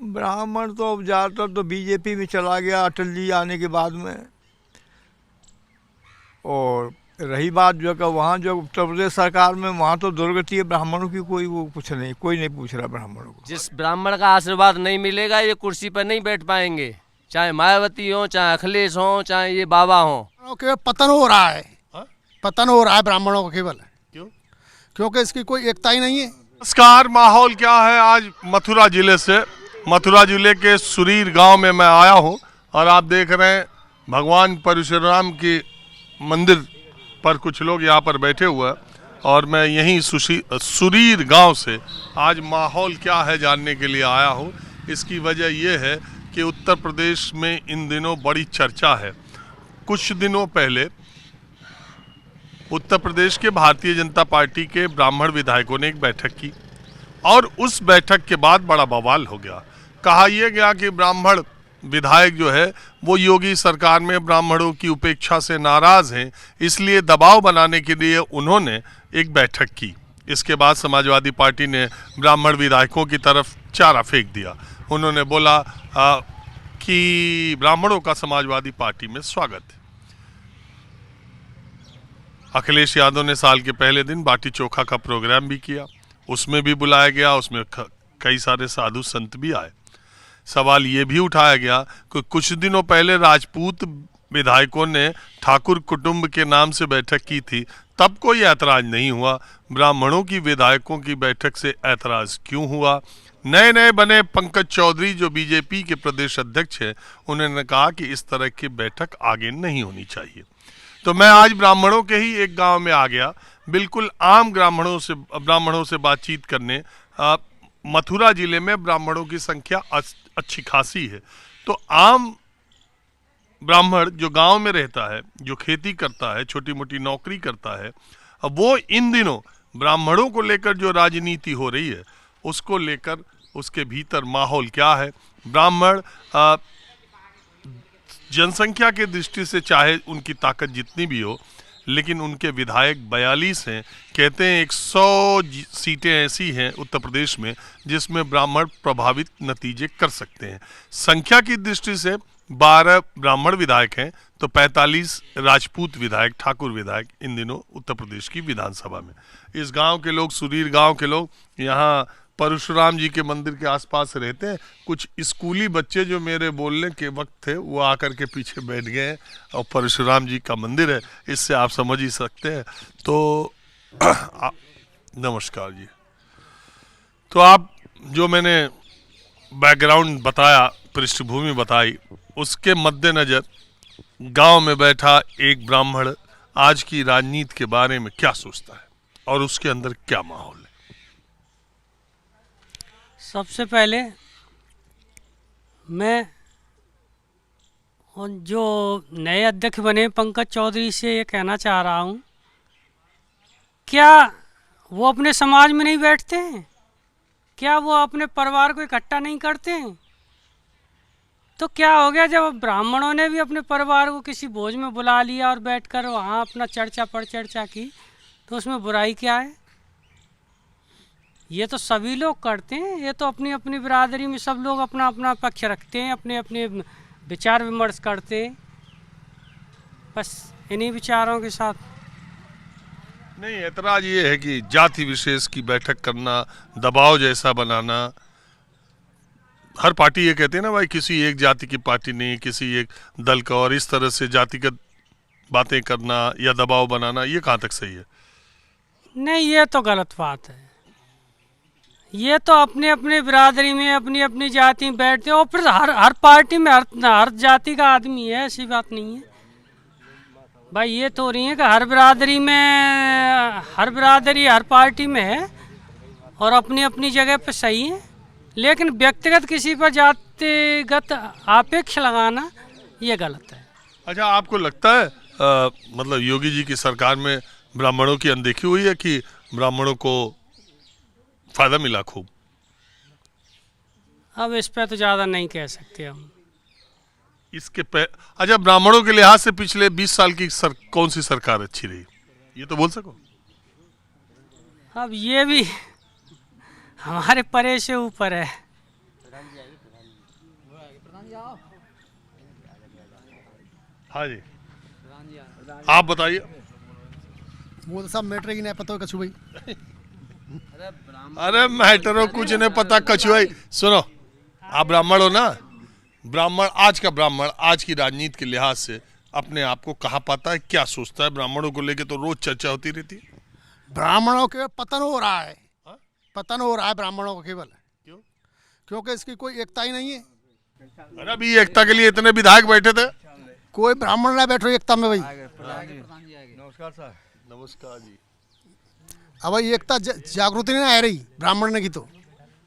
ब्राह्मण तो अब ज़्यादातर तो बीजेपी में चला गया अटल जी आने के बाद में। और रही बात जो कि वहाँ जो उत्तर प्रदेश सरकार में, वहाँ तो दुर्गति है ब्राह्मणों की, कोई वो कुछ नहीं, कोई नहीं पूछ रहा ब्राह्मणों को। जिस ब्राह्मण का आशीर्वाद नहीं मिलेगा ये कुर्सी पर नहीं बैठ पाएंगे, चाहे मायावती हो, चाहे अखिलेश हो, चाहे ये बाबा हो। केवल पतन हो रहा है। पतन हो रहा है ब्राह्मणों का केवल। क्यों? क्योंकि इसकी कोई एकता ही नहीं है। नमस्कार, माहौल क्या है? आज मथुरा जिले के सुरीर गांव में मैं आया हूं और आप देख रहे हैं भगवान परशुराम के मंदिर पर कुछ लोग यहां पर बैठे हुए हैं और मैं यहीं सुरीर गांव से आज माहौल क्या है जानने के लिए आया हूं। इसकी वजह यह है कि उत्तर प्रदेश में इन दिनों बड़ी चर्चा है। कुछ दिनों पहले उत्तर प्रदेश के भारतीय जनता पार्टी के ब्राह्मण विधायकों ने एक बैठक की और उस बैठक के बाद बड़ा बवाल हो गया। कहा यह गया कि ब्राह्मण विधायक जो है वो योगी सरकार में ब्राह्मणों की उपेक्षा से नाराज हैं, इसलिए दबाव बनाने के लिए उन्होंने एक बैठक की। इसके बाद समाजवादी पार्टी ने ब्राह्मण विधायकों की तरफ चारा फेंक दिया। उन्होंने बोला कि ब्राह्मणों का समाजवादी पार्टी में स्वागत है। अखिलेश यादव ने साल के पहले दिन बाटी चोखा का प्रोग्राम भी किया, उसमें भी बुलाया गया, उसमें कई सारे साधु संत भी आए। सवाल ये भी उठाया गया कि कुछ दिनों पहले राजपूत विधायकों ने ठाकुर कुटुंब के नाम से बैठक की थी, तब कोई ऐतराज नहीं हुआ। ब्राह्मणों की विधायकों की बैठक से ऐतराज क्यों हुआ? नए नए बने पंकज चौधरी जो बीजेपी के प्रदेश अध्यक्ष हैं, उन्होंने कहा कि इस तरह की बैठक आगे नहीं होनी चाहिए। तो मैं आज ब्राह्मणों के ही एक गांव में आ गया, बिल्कुल आम ब्राह्मणों से बातचीत करने। मथुरा जिले में ब्राह्मणों की संख्या अच्छी खासी है। तो आम ब्राह्मण जो गांव में रहता है, जो खेती करता है, छोटी मोटी नौकरी करता है, वो इन दिनों ब्राह्मणों को लेकर जो राजनीति हो रही है उसको लेकर उसके भीतर माहौल क्या है। ब्राह्मण जनसंख्या के दृष्टि से चाहे उनकी ताकत जितनी भी हो, लेकिन उनके विधायक 42 हैं। कहते हैं 100 सीटें ऐसी हैं उत्तर प्रदेश में जिसमें ब्राह्मण प्रभावित नतीजे कर सकते हैं। संख्या की दृष्टि से 12 ब्राह्मण विधायक हैं तो 45 राजपूत विधायक, ठाकुर विधायक इन दिनों उत्तर प्रदेश की विधानसभा में। इस गांव के लोग, सुरीर गांव के लोग, यहाँ परशुराम जी के मंदिर के आसपास रहते हैं। कुछ स्कूली बच्चे जो मेरे बोलने के वक्त थे वो आकर के पीछे बैठ गए और परशुराम जी का मंदिर है, इससे आप समझ ही सकते हैं। तो नमस्कार जी। तो आप जो मैंने बैकग्राउंड बताया, पृष्ठभूमि बताई, उसके मद्देनजर गांव में बैठा एक ब्राह्मण आज की राजनीति के बारे में क्या सोचता है और उसके अंदर क्या माहौल है। सबसे पहले मैं जो नए अध्यक्ष बने पंकज चौधरी से ये कहना चाह रहा हूँ, क्या वो अपने समाज में नहीं बैठते हैं? क्या वो अपने परिवार को इकट्ठा नहीं करते हैं? तो क्या हो गया जब ब्राह्मणों ने भी अपने परिवार को किसी भोज में बुला लिया और बैठकर वहाँ अपना चर्चा की, तो उसमें बुराई क्या है? ये तो सभी लोग करते हैं। ये तो अपनी अपनी बिरादरी में सब लोग अपना अपना पक्ष रखते हैं, अपने अपने विचार विमर्श करते हैं। बस इन्हीं विचारों के साथ नहीं, ऐतराज ये है कि जाति विशेष की बैठक करना, दबाव जैसा बनाना। हर पार्टी ये कहते हैं ना भाई, किसी एक जाति की पार्टी नहीं, किसी एक दल का, और इस तरह से जातिगत बातें करना या दबाव बनाना, ये कहाँ तक सही है? नहीं, ये तो गलत बात है। ये तो अपने अपने बिरादरी में अपनी अपनी जाति में बैठते हैं और फिर हर पार्टी में हर जाति का आदमी है, ऐसी बात नहीं है भाई। ये तो रही है कि हर बिरादरी हर पार्टी में है और अपनी अपनी जगह पे सही है, लेकिन व्यक्तिगत किसी पर जातिगत आपेक्ष लगाना ये गलत है। अच्छा, आपको लगता है मतलब योगी जी की सरकार में ब्राह्मणों की अनदेखी हुई है कि ब्राह्मणों को फायदा मिला खूब? अब इस पे तो ज़्यादा नहीं कह सकते हम। अच्छा, ब्राह्मणों के लिहाज से पिछले 20 साल की कौन सी सरकार अच्छी रही, ये तो बोल सको? अब ये भी हमारे परे से ऊपर है। हाँ जी, आप बताइए। वो तो सब मैटर ही नहीं पता कछु भाई। अरे मैटरो कुछ नहीं पता कछुआ। सुनो, आप ब्राह्मण हो ना, ब्राह्मण आज की राजनीति के लिहाज से अपने आप को कहाँ पाता है, क्या सोचता है? ब्राह्मणों को लेके तो रोज चर्चा होती रहती है। ब्राह्मणों के पतन हो रहा है, पतन हो रहा है ब्राह्मणों का केवल। क्यों? क्योंकि इसकी कोई एकता ही नहीं है। अरे अभी एकता के लिए इतने विधायक बैठे थे। कोई ब्राह्मण ना बैठो एकता में भाई। नमस्कार सर। नमस्कार जी। अब भाई एकता जागृति नहीं आ रही ब्राह्मण ने की तो।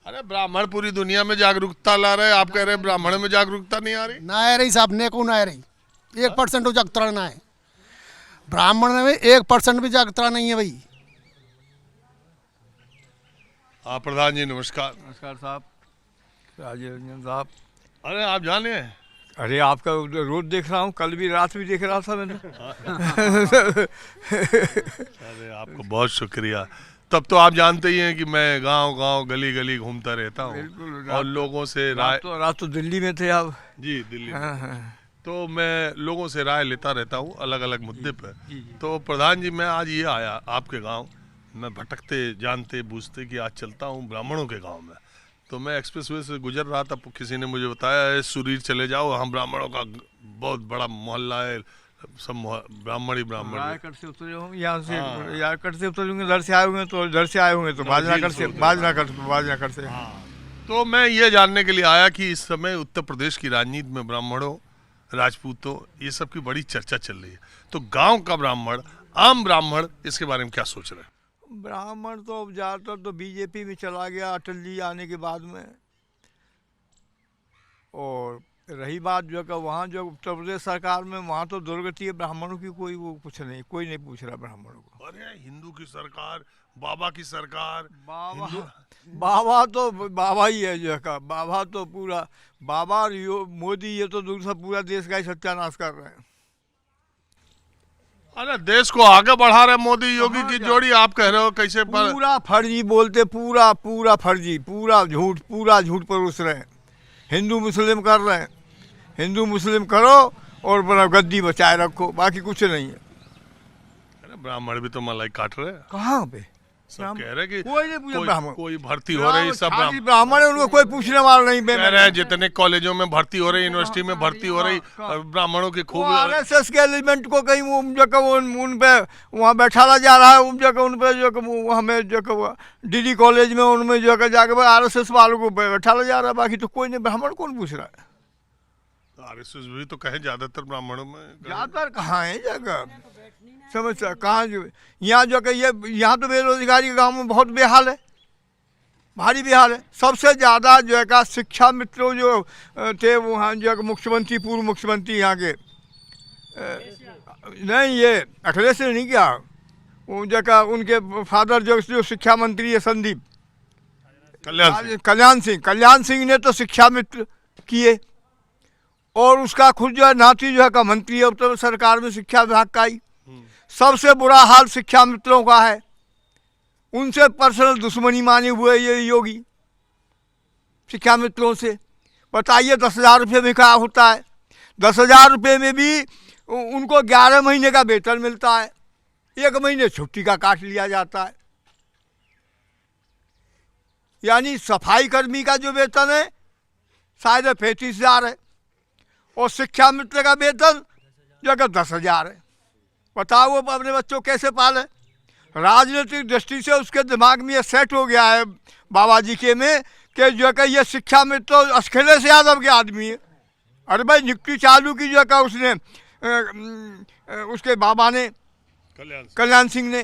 अरे ब्राह्मण पूरी दुनिया में जागरूकता ला रहे हैं, आप कह रहे हैं ब्राह्मण में जागरूकता नहीं आ रही? ना आ रही साहब, ने को ना आ रही। 1% जागरूकता ना है ब्राह्मण में, 1% भी जागरूकता नहीं है भाई। हाँ प्रधान जी नमस्कार। नमस्कार साहब, राजीव रंजन साहब। अरे आप जाने हैं? अरे आपका रोज देख रहा हूँ, कल भी रात भी देख रहा था मैंने। अरे आपको बहुत शुक्रिया। तब तो आप जानते ही हैं कि मैं गांव गली गली घूमता रहता हूँ और लोगों से राय। रात तो दिल्ली में थे आप? जी दिल्ली में। तो मैं लोगों से राय लेता रहता हूँ अलग अलग मुद्दे पर। तो प्रधान जी मैं आज ये आया आपके गांव, मैं भटकते जानते बूझते कि आज चलता हूँ ब्राह्मणों के गांव में। तो मैं एक्सप्रेसवे से गुजर रहा था, किसी ने मुझे बताया सुरीर चले जाओ, हम ब्राह्मणों का बहुत बड़ा मोहल्ला है, सब ब्राह्मण ही ब्राह्मण। रायगढ़ से उतरे होंगे, यहाँ से रायगढ़ से उतरे होंगे, इधर से आए होंगे, तो इधर से आए होंगे तो बाजनागढ़ से। तो मैं ये जानने के लिए आया कि इस समय उत्तर प्रदेश की राजनीति में ब्राह्मणों, राजपूतों, ये सब की बड़ी चर्चा चल रही है। तो गांव का ब्राह्मण, आम ब्राह्मण, इसके बारे में क्या सोच रहे हैं? ब्राह्मण तो अब ज़्यादातर तो बीजेपी में चला गया अटल जी आने के बाद में। और रही बात जो का वहाँ जो उत्तर प्रदेश सरकार में, वहाँ तो दुर्गति है, ब्राह्मणों की कोई वो कुछ नहीं, कोई नहीं पूछ रहा ब्राह्मणों को। अरे हिंदू की सरकार, बाबा की सरकार। बाबा तो बाबा ही है जो का, बाबा तो पूरा बाबा और मोदी ये तो दूर से पूरा देश का ही सत्यानाश कर रहे हैं। अरे देश को आगे बढ़ा रहे मोदी योगी की जोड़ी, आप कह रहे हो कैसे? पूरा फर्जी बोलते, पूरा फर्जी, पूरा झूठ परोस रहे हैं। हिंदू मुस्लिम कर रहे हैं, हिंदू मुस्लिम करो और बड़ा गद्दी बचाए रखो, बाकी कुछ नहीं है। अरे ब्राह्मण भी तो मलाई काट रहे हैं। कहाँ पे? सब कह रहे कि कोई नहीं पूछे ब्राह्मण, कोई भर्ती हो रही, सब ब्राह्मण है, उनको कोई पूछने वाला नहीं। कह रहे हैं जितने कॉलेजों में भर्ती हो रही, यूनिवर्सिटी में भर्ती हो रही, ब्राह्मणों की खूब। आरएसएस के एलिमेंट को कहीं उन पे वहाँ बैठाला जा रहा है, उन जगह उन पे जो हमें जो डीडी कॉलेज में उनमें जो जाके आरएसएस वालों को बैठाला जा रहा है, बाकी तो कोई नहीं। ब्राह्मण कौन पूछ रहा है? आरएसएस भी तो कहे ज्यादातर ब्राह्मणों में। ज्यादातर कहाँ है जगह, समझ कहाँ जो यहाँ जो ये यहाँ तो बेरोजगारी के गांव में बहुत बेहाल है, भारी बेहाल है। सबसे ज़्यादा जो है का शिक्षा मित्रों जो थे वहाँ जो है मुख्यमंत्री, पूर्व मुख्यमंत्री यहाँ के नहीं, ये अखिलेश ने नहीं किया, वो जो का उनके फादर जो शिक्षा मंत्री है संदीप कल्याण सिंह ने तो शिक्षा मित्र किए, और उसका खुद जो है नाती जो है का मंत्री है उत्तर सरकार में शिक्षा विभाग का ही। सबसे बुरा हाल शिक्षा मित्रों का है, उनसे पर्सनल दुश्मनी माने हुए ये योगी शिक्षा मित्रों से। बताइए 10,000 रुपये में क्या होता है? 10,000 रुपये में भी उनको 11 महीने का वेतन मिलता है, 1 महीने छुट्टी का काट लिया जाता है। यानी सफाई कर्मी का जो वेतन है शायद 35,000 है, और शिक्षा मित्र का वेतन जो है 10,000 है। बताओ वो अपने बच्चों कैसे पाले? राजनीतिक दृष्टि से उसके दिमाग में ये सेट हो गया है बाबा जी के में कि जो है ये शिक्षा मित्र तो अखिलेश यादव के आदमी है। अरे भाई नियुक्ति चालू की जो है उसने उसके बाबा ने, कल्याण सिंह ने,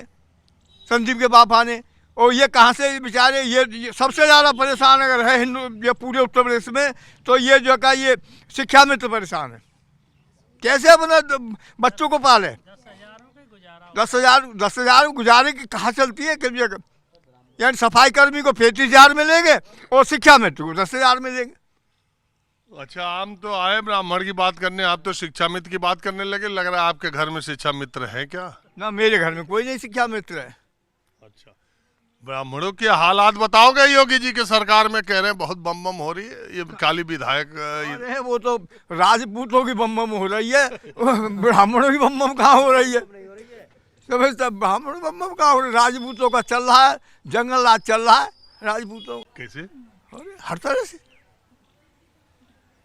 संदीप के बाबा ने। और ये कहाँ से बेचारे ये सबसे ज़्यादा परेशान अगर है हिंदू ये पूरे उत्तर प्रदेश में, तो ये जो का ये शिक्षा मित्र परेशान है। कैसे अपने बच्चों को पाले? 10,000 गुजारे की कहाँ चलती है? यानी सफाई कर्मी को 35,000 मिलेंगे और शिक्षा मित्र को 10,000 मिलेंगे। अच्छा, हम तो आए ब्राह्मण की बात करने, आप तो शिक्षा मित्र की बात करने लगे। लग रहा है आपके घर में शिक्षा मित्र है क्या? ना, मेरे घर में कोई नहीं शिक्षा मित्र है। अच्छा, ब्राह्मणों के हालात बताओगे योगी जी के सरकार में कह रहे हैं बहुत बम बम हो रही है, ये खाली विधायक अरे वो तो राजपूतों की बम बम हो रही है, ब्राह्मणों की बम बम कहाँ हो रही है? समझता, ब्राह्मण बम बम कहाँ हो रही है? राजपूतों का चल रहा है, जंगल राज चल रहा है राजपूतों। कैसे अरे हर तरह से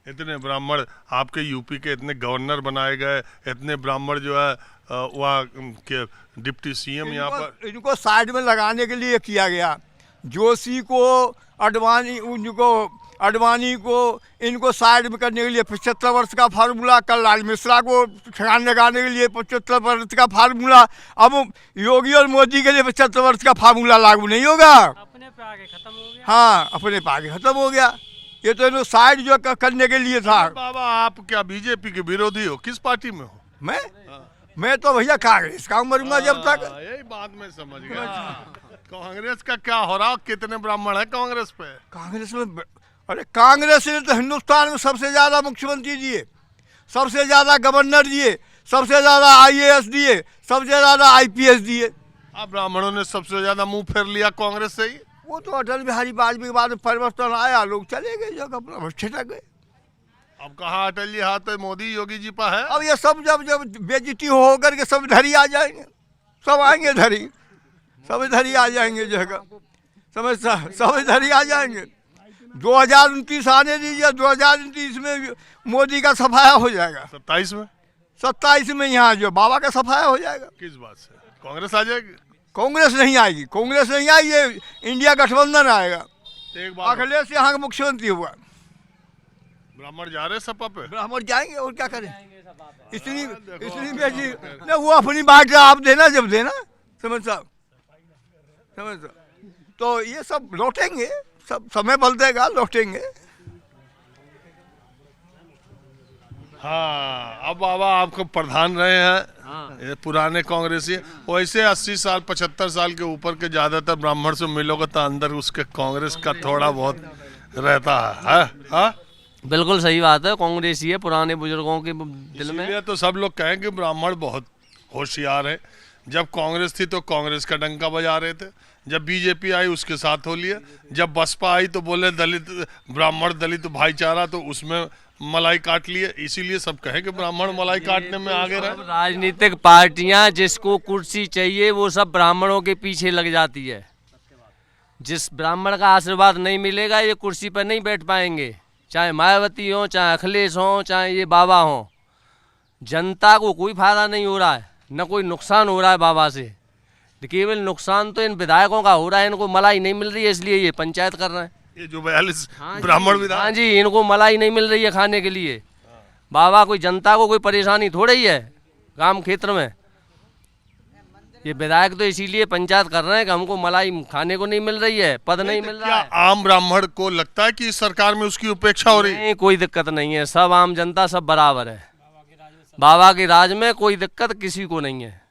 इतने ब्राह्मण आपके यूपी के इतने गवर्नर बनाए गए, इतने ब्राह्मण जो है वहाँ के डिप्टी सीएम यहाँ पर। इनको साइड में लगाने के लिए किया गया। जोशी को, अडवाणी को इनको साइड में करने के लिए 75 वर्ष का फार्मूला, कल्याण मिश्रा को ठिकाने लगाने के लिए 75 वर्ष का फार्मूला। अब योगी और मोदी के लिए 75 वर्ष का फार्मूला लागू नहीं होगा। अपने पे आगे खत्म हो गया। हाँ, अपने पे आगे खत्म हो गया। ये तो इन्होंने साइड जो करने के लिए था। बाबा आप क्या बीजेपी के विरोधी हो? किस पार्टी में हो? मैं तो भैया कांग्रेस का मरूंगा जब तक। यही बात मैं समझ गया। कांग्रेस का क्या हो रहा? कितने ब्राह्मण है कांग्रेस पे? कांग्रेस में, अरे कांग्रेस ने तो हिंदुस्तान में सबसे ज्यादा मुख्यमंत्री दिए, सबसे ज्यादा गवर्नर दिए, सबसे ज्यादा IAS दिए, सबसे ज्यादा IPS दिए। आप ब्राह्मणों ने सबसे ज्यादा मुंह फेर लिया कांग्रेस से ही। वो तो अटल बिहारी वाजपेयी के बाद में परिवर्तन आया, लोग चले गए, जगह अपना छिटक गए। अब कहाँ अटल जी हाथ तो मोदी योगी जी पर है। अब ये सब जब बेइज्जती हो करके सब इधर ही आ जाएंगे, सब आएंगे इधर ही, सब इधर ही आ जाएंगे जगह, समझता, सब इधर ही आ जाएंगे। 2029 आने दीजिए, 2029 में मोदी का सफाया हो जाएगा। 27 में 27 में यहाँ जो बाबा का सफाया हो जाएगा। किस बात से? कांग्रेस आ जाएगी? कांग्रेस नहीं आएगी, कांग्रेस नहीं आई, ये इंडिया गठबंधन आएगा। एक बात अखिलेश यहाँ का मुख्यमंत्री हुआ। ब्राह्मण जा रहे सपा पे? ब्राह्मण जाएंगे और क्या करें? इसलिए बेटी ना, वो अपनी बात आप देना जब देना, समझ तो ये सब लौटेंगे, सब समय बल देगा, लौटेंगे। हाँ, अब बाबा आपको प्रधान रहे हैं। ये पुराने कांग्रेसी वैसे 80 साल 75 साल के ऊपर के ज्यादातर ब्राह्मण से मिलोगे तो अंदर उसके कांग्रेस का थोड़ा बहुत रहता है। हाँ? बिल्कुल सही बात है, कांग्रेसी है पुराने बुजुर्गों के दिल में। इसलिए तो सब लोग कहें कि ब्राह्मण बहुत होशियार है। जब कांग्रेस थी तो कांग्रेस का डंका बजा रहे थे, जब बीजेपी आई उसके साथ हो लिए, जब बसपा आई तो बोले दलित ब्राह्मण दलित भाईचारा, तो उसमें मलाई काट लिए। इसीलिए सब कहे कि ब्राह्मण मलाई काटने में आगे रहे। राजनीतिक पार्टियां जिसको कुर्सी चाहिए वो सब ब्राह्मणों के पीछे लग जाती है। जिस ब्राह्मण का आशीर्वाद नहीं मिलेगा ये कुर्सी पर नहीं बैठ पाएंगे, चाहे मायावती हो, चाहे अखिलेश हो, चाहे ये बाबा हो। जनता को कोई फायदा नहीं हो रहा है, न कोई नुकसान हो रहा है बाबा से, केवल नुकसान तो इन विधायकों का हो रहा है। इनको मलाई नहीं मिल रही है इसलिए ये पंचायत कर रहे हैं। ये जो 42 ब्राह्मण विधायक, हाँ जी, इनको मलाई नहीं मिल रही है खाने के लिए। बाबा कोई जनता को कोई परेशानी थोड़ी ही है काम क्षेत्र में। ये विधायक तो इसीलिए पंचायत कर रहे हैं कि हमको मलाई खाने को नहीं मिल रही है, पद नहीं मिल रहा है। आम ब्राह्मण को लगता है कि इस सरकार में उसकी उपेक्षा हो रही है? नहीं, कोई दिक्कत नहीं है, सब आम जनता सब बराबर है। बाबा के राज में कोई दिक्कत किसी को नहीं है।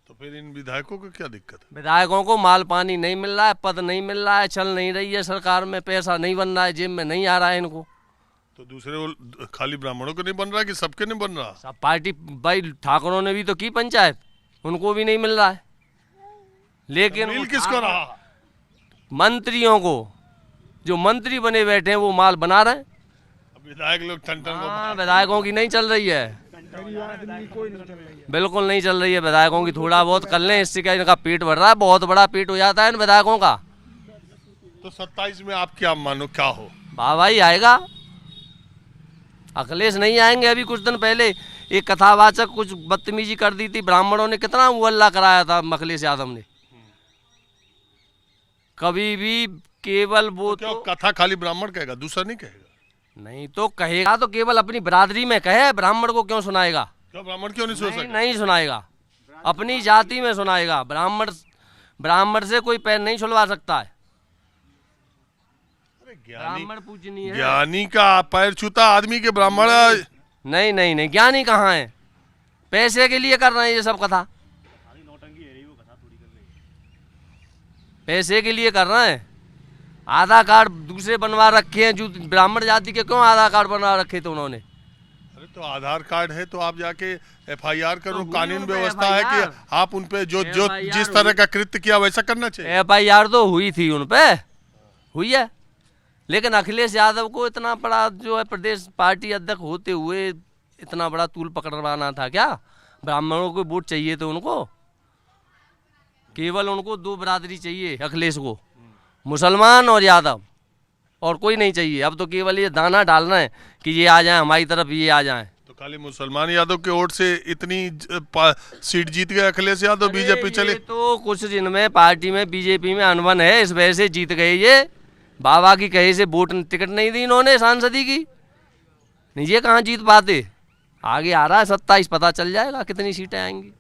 तो फिर इन विधायकों को क्या दिक्कत है? विधायकों को माल पानी नहीं मिल रहा है, पद नहीं मिल रहा है, चल नहीं रही है सरकार में, पैसा नहीं बन रहा है, जेब में नहीं आ रहा है इनको। तो दूसरे खाली ब्राह्मणों को नहीं बन रहा कि सबके नहीं बन रहा? सब पार्टी भाई ठाकुरों ने भी तो की पंचायत, उनको भी नहीं मिल रहा है। लेकिन मिल किसको रहा? मंत्रियों को, जो मंत्री बने बैठे हैं वो माल बना रहे हैं। विधायक लोग टन हाँ, विधायकों की नहीं चल रही है, बिल्कुल नहीं चल रही है विधायकों की। थोड़ा बहुत कर लें, इससे क्या इनका पेट भर रहा है, बहुत बड़ा पेट हो जाता है इन विधायकों का। तो 27 में आप क्या मानो, क्या हो? बाबा ही आएगा, अखिलेश नहीं आएंगे। अभी कुछ दिन पहले एक कथावाचक कुछ बदतमीजी कर दी थी, ब्राह्मणों ने कितना वो हल्ला कराया था अखिलेश यादव ने। कभी भी केवल वो तो तो कथा खाली ब्राह्मण कहेगा, दूसरा नहीं कहेगा? नहीं तो कहेगा तो केवल अपनी बिरादरी में कहे, ब्राह्मण को क्यों सुनाएगा? क्यों ब्राह्मण क्यों नहीं सोच नहीं, सकते? नहीं सुनाएगा, अपनी जाति में सुनाएगा। ब्राह्मण से कोई पैर नहीं छुलवा सकता है। ब्राह्मण पूजनीय है। ज्ञानी का पैर छूता आदमी के ब्राह्मण? नहीं नहीं नहीं, ज्ञानी कहाँ है? पैसे के लिए कर रहे हैं ये सब कथा, पैसे के लिए कर रहे हैं। आधार कार्ड दूसरे बनवा रखे हैं, जो ब्राह्मण जाति के क्यों आधार कार्ड बनवा रखे थे उन्होंने? अरे तो आधार कार्ड है तो आप जाके FIR करो, तो कानून हुई उन पे व्यवस्था है FIR। कि आप उन पे जो जो FIR जिस तरह का कृत्य किया वैसा करना चाहिए। FIR तो हुई थी उन पे, हुई है, लेकिन अखिलेश यादव को इतना बड़ा जो है प्रदेश पार्टी अध्यक्ष होते हुए इतना बड़ा तूल पकड़वाना था क्या? ब्राह्मणों को वोट चाहिए तो उनको, केवल उनको 2 बरादरी चाहिए अखिलेश को, मुसलमान और यादव, और कोई नहीं चाहिए। अब तो केवल ये दाना डालना है कि ये आ जाए हमारी तरफ, ये आ जाए। तो खाली मुसलमान यादव के वोट से इतनी सीट जीत गए अखिलेश यादव, बीजेपी चले। ये तो कुछ दिन में पार्टी में बीजेपी में अनबन है, इस वजह से जीत गए ये। बाबा की कहे से वोट टिकट नहीं दी इन्होंने सांसदी की, नहीं ये कहाँ जीत पाते। आगे आ रहा है 27, पता चल जाएगा कितनी सीटें आएंगी।